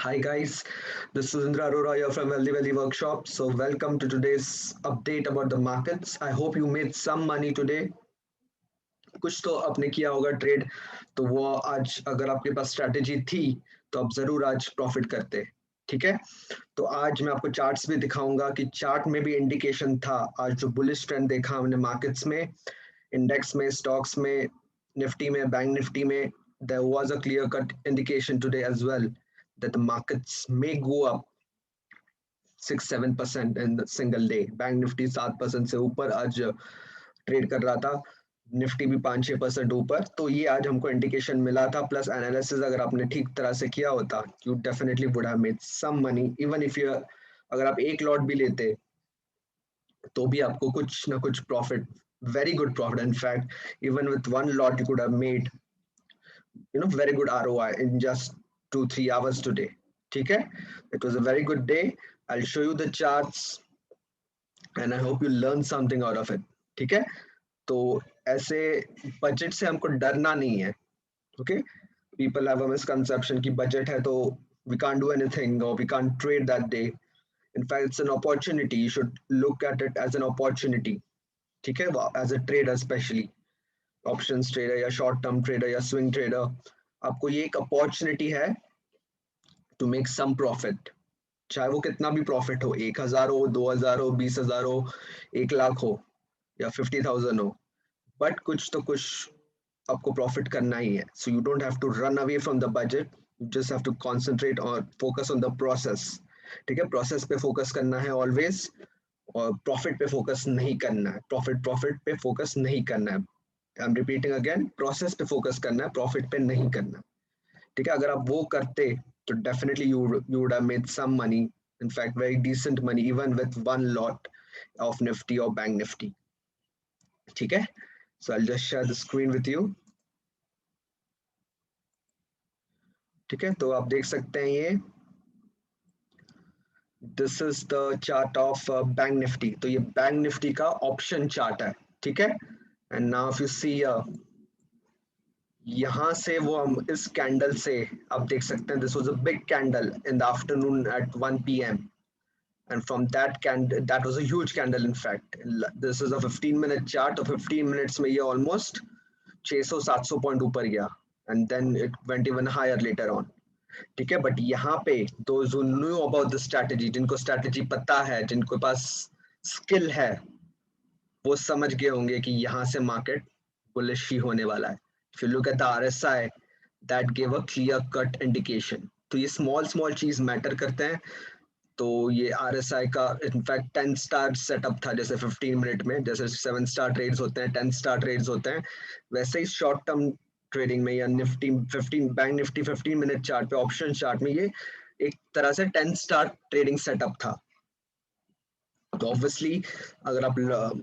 Hi guys, this is Indra Arora here from Wealthy Valley Workshop. So welcome to today's update about the markets. I hope you made some money today. कुछ तो आपने किया होगा trade, तो वो आज अगर आपके पास स्ट्रैटेजी थी तो आप जरूर आज प्रॉफिट करते। ठीक है, तो आज मैं आपको चार्ट्स भी दिखाऊंगा कि चार्ट में भी इंडिकेशन था। आज जो बुलिश ट्रेंड देखा हमने मार्केट्स में, इंडेक्स में, स्टॉक्स में, निफ्टी में, बैंक निफ्टी में, there was a clear cut indication today as well that the markets may go up 6-7% in the single day. Bank Nifty 7% से ऊपर आज ट्रेड कर रहा था, निफ्टी भी 5-6% ऊपर। तो ये आज हमको इंडिकेशन मिला था, प्लस एनालिसिस अगर आपने ठीक तरह से किया होता, you definitely would have made some money. Even if you, अगर आप एक लॉट भी लेते तो भी आपको कुछ ना कुछ profit, very good profit. In fact, even with one lot, you could have made very good ROI in just 2-3 hours today. Okay, it was a very good day. I'll show you the charts and I hope you learn something out of it. ठीक है, तो ऐसे budget से हमको डरना नहीं है. Okay, people have a misconception कि बजट है तो we can't do anything or we can't trade that day. In fact, it's an opportunity. You should look at it as an opportunity. ठीक है, as a trader especially, options trader या short term trader या swing trader, आपको ये एक opportunity है to make some profit. चाहे वो कितना भी प्रॉफिट हो, 1,000 हो, 2,000 हो, 20,000 हो, 1 लाख हो या 50,000 हो, बट कुछ तो कुछ आपको प्रॉफिट करना ही है। So you don't have to run away from the budget, you just have to concentrate और फोकस ऑन द प्रोसेस। ठीक है, प्रोसेस पे फोकस करना है ऑलवेज, और प्रॉफिट पे फोकस नहीं करना है। प्रॉफिट पे फोकस नहीं करना है। I am repeating again, process पे फोकस करना है, प्रॉफिट पे नहीं करना। ठीक है, अगर आप वो करते तो definitely you would have made some money, in fact very decent money, even with one lot of Nifty और बैंक निफ्टी। ठीक है, so I will just share the screen with you. ठीक है, तो आप देख सकते हैं ये, this is the chart of bank Nifty. तो ये बैंक निफ्टी का ऑप्शन चार्ट है। ठीक है, and now if you see यहाँ से वो हम इस कैंडल से आप देख सकते हैं, this was a big candle in the afternoon at 1 p.m. and from that candle, that was a huge candle. In fact, this is a 15-minute chart, तो 15 minutes में ये almost 600-700 पॉइंट ऊपर गया, and then it went even higher later on. ठीक है, but यहाँ पे those who knew about the strategy, जिनको strategy पता है, जिनको पास स्किल है, वो समझ गए होंगे कि यहाँ से मार्केट बुलिश ही होने वाला है। If you look at the RSI, that gave a clear cut indication. तो ये स्मॉल स्मॉल चीज मैटर करते हैं। तो ये RSI का इनफैक्ट 10 स्टार सेटअप था, जैसे 15 मिनट में जैसे 7 स्टार ट्रेड्स होते हैं, 10 स्टार ट्रेड्स होते हैं, वैसे ही शॉर्ट टर्म ट्रेडिंग में या Nifty 15 bank Nifty 15 minute chart पे, ऑप्शन चार्ट में, ये एक तरह से 10 स्टार ट्रेडिंग सेटअप था। तो ऑब्वियसली अगर आप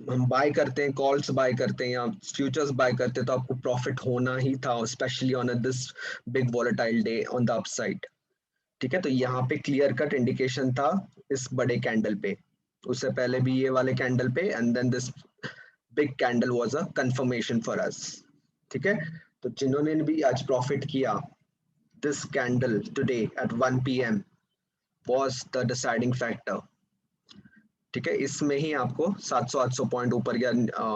हम बाय करते हैं, कॉल्स बाय करते हैं या फ्यूचर्स बाय करते हैं, तो आपको प्रॉफिट होना ही था, specially on this big volatile day on the upside. ठीक है, तो यहाँ पे क्लियर कट इंडिकेशन था इस बड़े कैंडल पे, उससे पहले भी ये वाले कैंडल पे, and then this big candle was a confirmation for us. ठीक है, तो जिन्होंने भी आज प्रॉफिट किया, this candle today at 1 p.m. was the deciding factor। ठीक है, इसमें ही आपको 700-800 पॉइंट ऊपर गया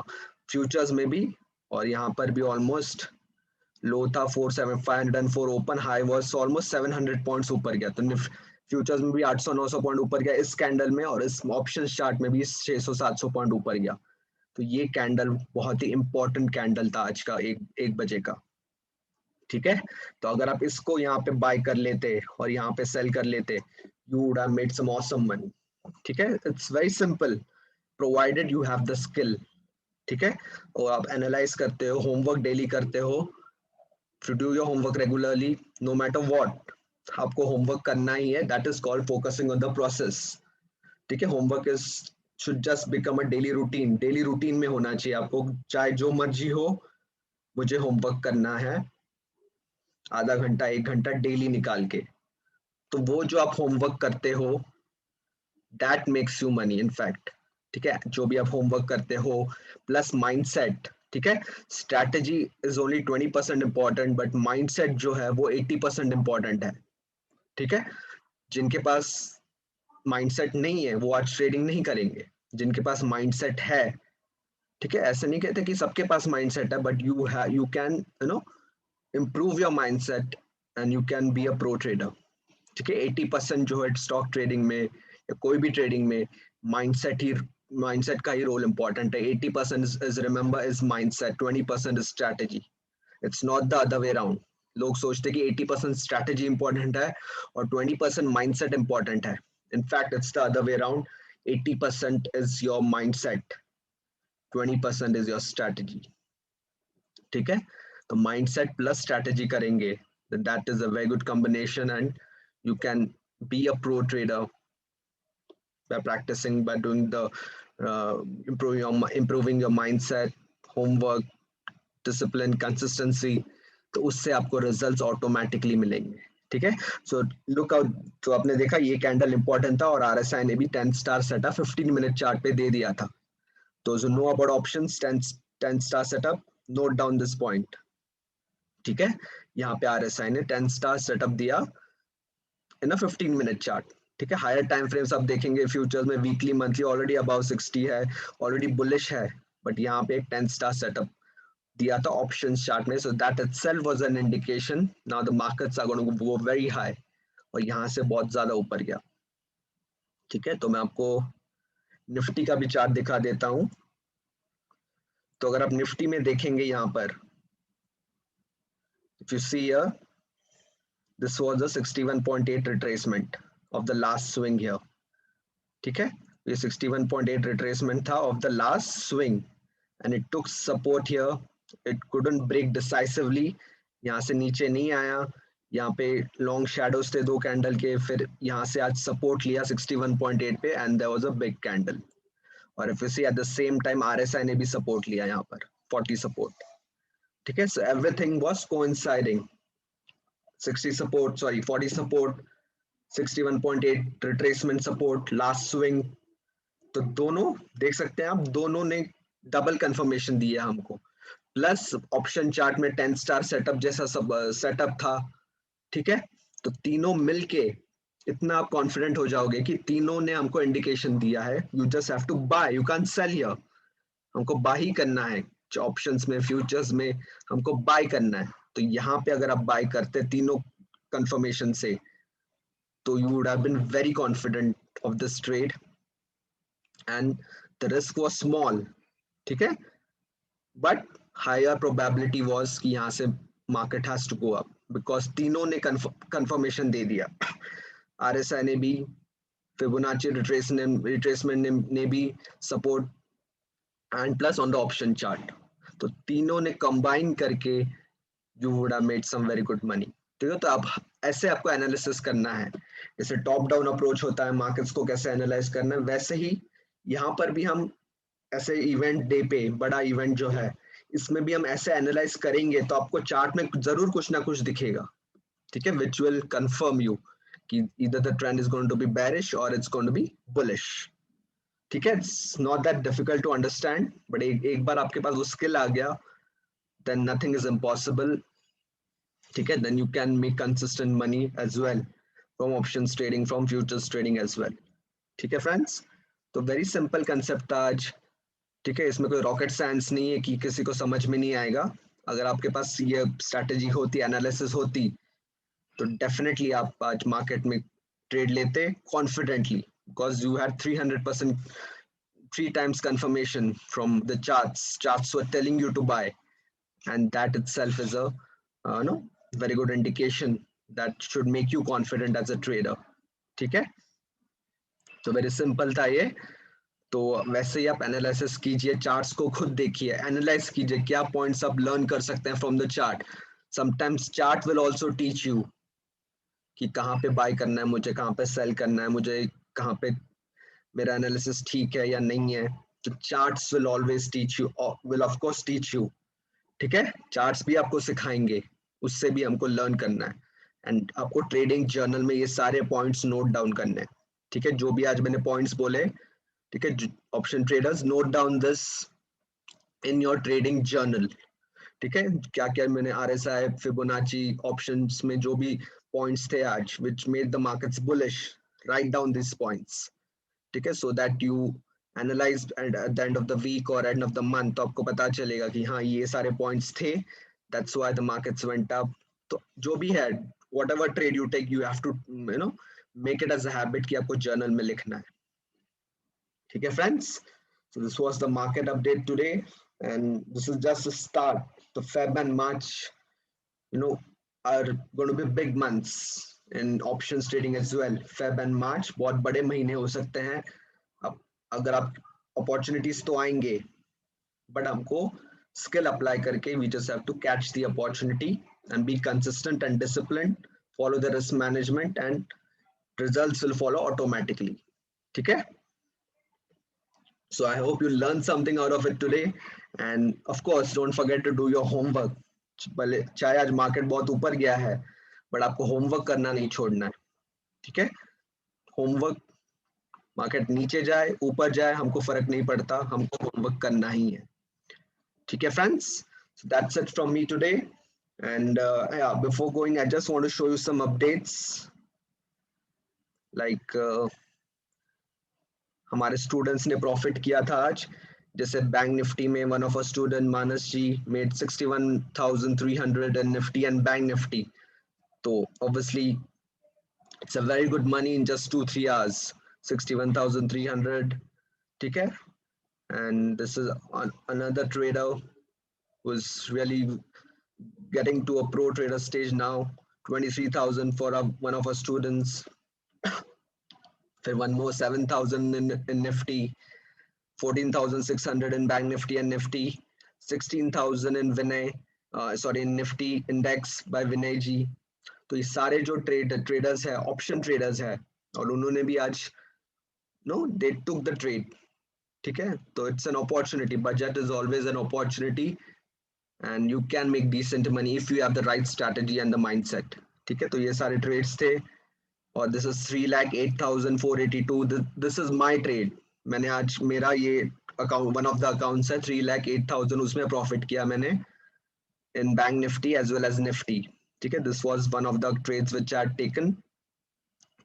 फ्यूचर्स में भी, और यहाँ पर भी ऑलमोस्ट लो था 504, open high was almost 700 points ऊपर गया। तो फ्यूचर्स में भी 800-900 पॉइंट ऊपर गया इस कैंडल में, और इस ऑप्शन चार्ट में भी 600-700 पॉइंट ऊपर गया। तो ये कैंडल बहुत ही इंपॉर्टेंट कैंडल था आज का, एक बजे का। ठीक है, तो अगर आप इसको यहाँ पे बाय कर लेते और यहाँ पे सेल कर लेते, you would have made some awesome money. ठीक है, it's very simple, provided you have the skill. ठीक है, और आप एनालाइज करते हो, होमवर्क डेली करते हो, to do your homework regularly, no matter what, आपको होमवर्क करना ही है। That is called focusing on the process. ठीक है, homework is should just become a daily routine. Daily routine में होना चाहिए आपको, चाहे जो मर्जी हो, मुझे होमवर्क करना है आधा घंटा 1 घंटा डेली निकाल के। तो वो जो आप होमवर्क करते हो, that makes you money in fact. ठीक है, जो भी आप होमवर्क करते हो प्लस माइंडसेट। ठीक है, strategy is only 20% important, but mindset जो है वो 80% इंपॉर्टेंट है। ठीक है, जिनके पास माइंडसेट नहीं है वो आज ट्रेडिंग नहीं करेंगे, जिनके पास माइंडसेट है, ठीक है, ऐसे नहीं कहते कि सबके पास माइंडसेट है, but you can improve your mindset and you can be a pro trader. ठीक है, 80% जो है स्टॉक ट्रेडिंग में या कोई भी ट्रेडिंग में माइंडसेट का ही रोल इंपॉर्टेंट है. 80% is remember is mindset, 20% is strategy. It's not the other way around. लोग सोचते हैं कि 80% स्ट्रैटेजी इंपॉर्टेंट है और 20% माइंडसेट इंपॉर्टेंट है. In fact it's the other way around. 80% is your mindset, 20% is your strategy. ठीक है, तो माइंडसेट प्लस स्ट्रैटेजी करेंगे, that is a very good combination, and you can be a pro trader by practicing, by doing the improving your mindset, homework, discipline, consistency. तो उससे आपको results automatically मिलेंगे. ठीक है, सो लुक आउट. तो आपने देखा ये कैंडल इंपॉर्टेंट था और आरएसआई ने भी 10 स्टार सेटअप 15 मिनट चार्ट पे दे दिया था. तो जो know about options 10 star setup, note down this point. ठीक है, यहाँ पे आरएसआई ने 10 स्टार सेटअप दिया इन अ 15 मिनट चार्ट. ठीक है, हायर टाइम फ्रेम्स आप देखेंगे फ्यूचर्स में वीकली मंथली ऑलरेडी अबाउ 60 है, ऑलरेडी बुलिश है, बट यहाँ पे एक 10 स्टार सेटअप दिया था ऑप्शंस चार्ट में. So that itself was an indication now the markets are going to go very high, और यहाँ से बहुत ज्यादा ऊपर गया. ठीक है, तो मैं आपको निफ्टी का भी चार्ट दिखा देता हूँ. तो अगर आप निफ्टी में देखेंगे यहाँ पर, if you see here, this was a 61.8 retracement of the last swing here. ठीक है, ये 61.8 retracement था of the last swing, and it took support here. It couldn't break decisively. यहाँ से नीचे नहीं आया, यहाँ पे लॉन्ग शैडोज थे 2 कैंडल के, फिर यहाँ से आज सपोर्ट लिया 61.8 पे, and there was a big candle. और if you see at the same time RSI ने भी सपोर्ट लिया यहाँ पर 40 सपोर्ट. ठीक है, so everything was coinciding. 60 support, sorry, 40 support, 61.8 retracement support, last swing. तो दोनों देख सकते हैं आप, दोनों ने डबल कंफर्मेशन दी है हमको. प्लस ऑप्शन चार्ट में 10 स्टार सेटअप जैसा सब सेटअप था. ठीक है, तो तीनों मिलके इतना आप कॉन्फिडेंट हो जाओगे कि तीनों ने हमको इंडिकेशन दिया है. You just have to buy, you can sell here. हमको बाय ही करना है, ऑप्शंस में फ्यूचर्स में हमको बाय करना है. तो यहाँ पे अगर आप बाय करते तीनों कंफर्मेशन से, तो you would have been very confident of this trade and the risk was small. ठीक है, बट हायर प्रोबेबिलिटी वाज कि यहाँ से market has to go up, because तीनों ने कंफर्मेशन दे दिया. आरएसआई ने भी, फिबोनाची रिट्रेसमेंट ने भी support, and plus on the option chart. तो तीनों ने कंबाइन करके you would have made some very good money. ठीक है, तो अब ऐसे आपको एनालिसिस करना है. जैसे टॉप डाउन अप्रोच होता है मार्केट्स को कैसे एनालाइज करना है, वैसे ही यहाँ पर भी हम ऐसे इवेंट डे पे, बड़ा इवेंट जो है, इसमें भी हम ऐसे एनालाइज करेंगे तो आपको चार्ट में जरूर कुछ ना कुछ दिखेगा. ठीक है, विच विल कंफर्म यू कि either the trend is going to be bearish or it's going to be bullish. ठीक है, it's not that difficult to understand, but एक बार आपके पास वो स्किल आ गया, then nothing is impossible. ठीक है, then you can make consistent money as well from options trading, from futures trading as well. ठीक है फ्रेंड्स, तो वेरी सिंपल कंसेप्ट था आज. ठीक है, इसमें कोई रॉकेट साइंस नहीं है कि किसी को समझ में नहीं आएगा. अगर आपके पास ये स्ट्रैटेजी होती, एनालिसिस होती, तो डेफिनेटली आप आज मार्केट में ट्रेड लेते confidently, because you had 300% 3 times confirmation from the charts were telling you to buy, and that itself is a no very good indication that should make you confident as a trader. ठीक है, तो very simple था ये. तो वैसे ही आप analysis कीजिए, charts को खुद देखिए, एनालाइज कीजिए क्या पॉइंट्स आप लर्न कर सकते हैं from the chart. Sometimes chart will also teach you कि कहाँ पे बाय करना है मुझे, कहाँ पे सेल करना है मुझे, कहाँ पे मेरा एनालिसिस ठीक है या नहीं है. तो charts will always teach you, will of course teach you. ठीक है, चार्ट्स भी आपको सिखाएंगे, उससे भी हमको लर्न करना है. एंड आपको ट्रेडिंग जर्नल में ये सारे पॉइंट्स नोट डाउन करने हैं. ठीक है, जो भी आज मैंने पॉइंट्स बोले, ठीक है, option traders note down this in your trading journal. ठीक है, क्या क्या मैंने आरएसआई, फिबोनाची, ऑप्शंस में जो भी पॉइंट्स थे आज which made the markets bullish. Write down these points. ठीक है, so that you analyze and at the end of the week or end of the month तो आपको पता चलेगा कि हाँ ये सारे points थे, that's why the markets went up. तो जो भी है, whatever trade you take, you have to make it as a habit कि आपको journal में लिखना है. ठीक है friends, so this was the market update today and this is just a start. The Feb and March are going to be big months in options trading as well. Feb and March बहुत बड़े महीने हो सकते हैं. अब अगर आप opportunities तो आएंगे, but हमको skill apply करके we just have to catch the opportunity and be consistent and disciplined, follow the risk management and results will follow automatically. ठीक है? So I hope you learned something out of it today and of course don't forget to do your homework. भले चाहे आज market बहुत ऊपर गया है but आपको होमवर्क करना नहीं छोड़ना है. ठीक है, होमवर्क, मार्केट नीचे जाए ऊपर जाए हमको फर्क नहीं पड़ता, हमको होमवर्क करना ही है. ठीक है friends, so that's it from me today and yeah, before going I just want to show you some updates like हमारे स्टूडेंट्स ने प्रॉफिट किया था आज. जैसे बैंक निफ्टी में one of a student Manas ji made 61,300 in Nifty and bank Nifty. तो obviously it's a very good money in just 2-3 hours. 61,300. ठीक है, and this is another trader who's really getting to a pro trader stage now. 23,000 for one of our students. Then one more 7,000 in Nifty, 14,600 in Bank Nifty and Nifty, 16,000 in Vinay, in Nifty Index by Vinay जी. तो ये सारे जो traders है, option traders है, और उन्होंने भी आज they took the trade. ठीक है, तो it's an opportunity. Budget is always an opportunity and you can make decent money if you have the right strategy and the mindset. ठीक है, तो ये सारे trades थे और this is 3,08,482. This is my trade. मैंने आज मेरा ये account, one of the accounts है 3,08,000, उसमें profit किया मैंने in Bank Nifty as well as Nifty. ठीक है, this was one of the trades which I had taken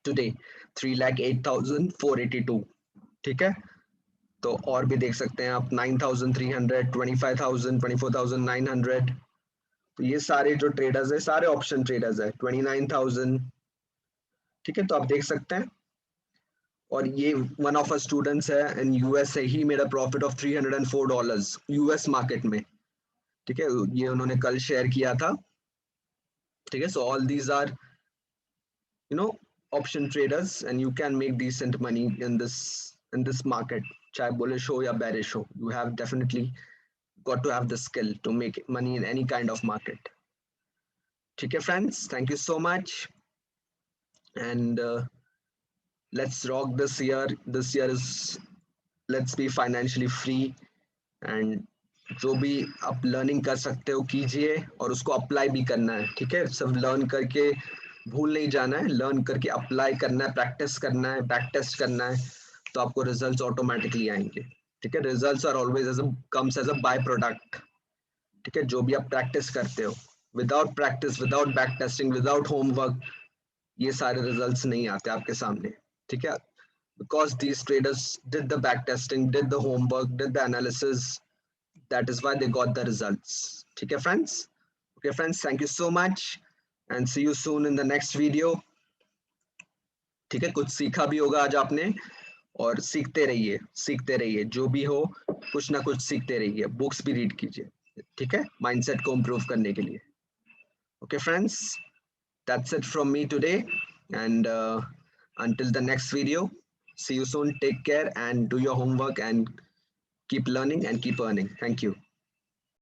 today. 3,08,482. ठीक है, तो और भी देख सकते हैं आप 9,300, 25,000, 24,900. तो ये सारे जो ट्रेडर्स है सारे ऑप्शन ट्रेडर्स है. 29,000. ठीक है, तो आप देख सकते हैं. और ये वन ऑफ अ स्टूडेंट्स है इन यूएस से, he made a profit of $304 US market में. ठीक है, ये उन्होंने कल शेयर किया था. ठीक है, so all these are option traders and you can make decent money in this market, चाहे बुलिश हो या बेरिश हो. You have definitely got to have the skill to make money in any kind of market. ठीक है friends, thank you so much and let's rock this year. This year is, let's be financially free and जो भी आप learning कर सकते हो कीजिए और उसको अप्लाई भी करना है. ठीक है, सिर्फ लर्न करके भूल नहीं जाना है, लर्न करके अप्लाई करना है, प्रैक्टिस करना है, बैक टेस्ट करना है, तो आपको रिजल्ट्स ऑटोमेटिकली आएंगे. ठीक है, results are always comes as a by product. ठीक है, जो भी आप प्रैक्टिस करते हो, without practice, without back testing, without homework, ये सारे रिजल्ट्स नहीं आते आपके सामने. ठीक है, because these traders did the back testing, did the homework, did the analysis, that is why they got the results. ठीक है friends, okay friends, thank you so much and see you soon in the next video. ठीक है, कुछ सीखा भी होगा आज आपने और सीखते रहिए, जो भी हो कुछ ना कुछ सीखते रहिए, बुक्स भी रीड कीजिए. ठीक है, माइंडसेट को इम्प्रूव करने के लिए. Okay friends, that's it from me today and until the next video, see you soon, take care and do your homework and keep learning and keep earning. Thank you.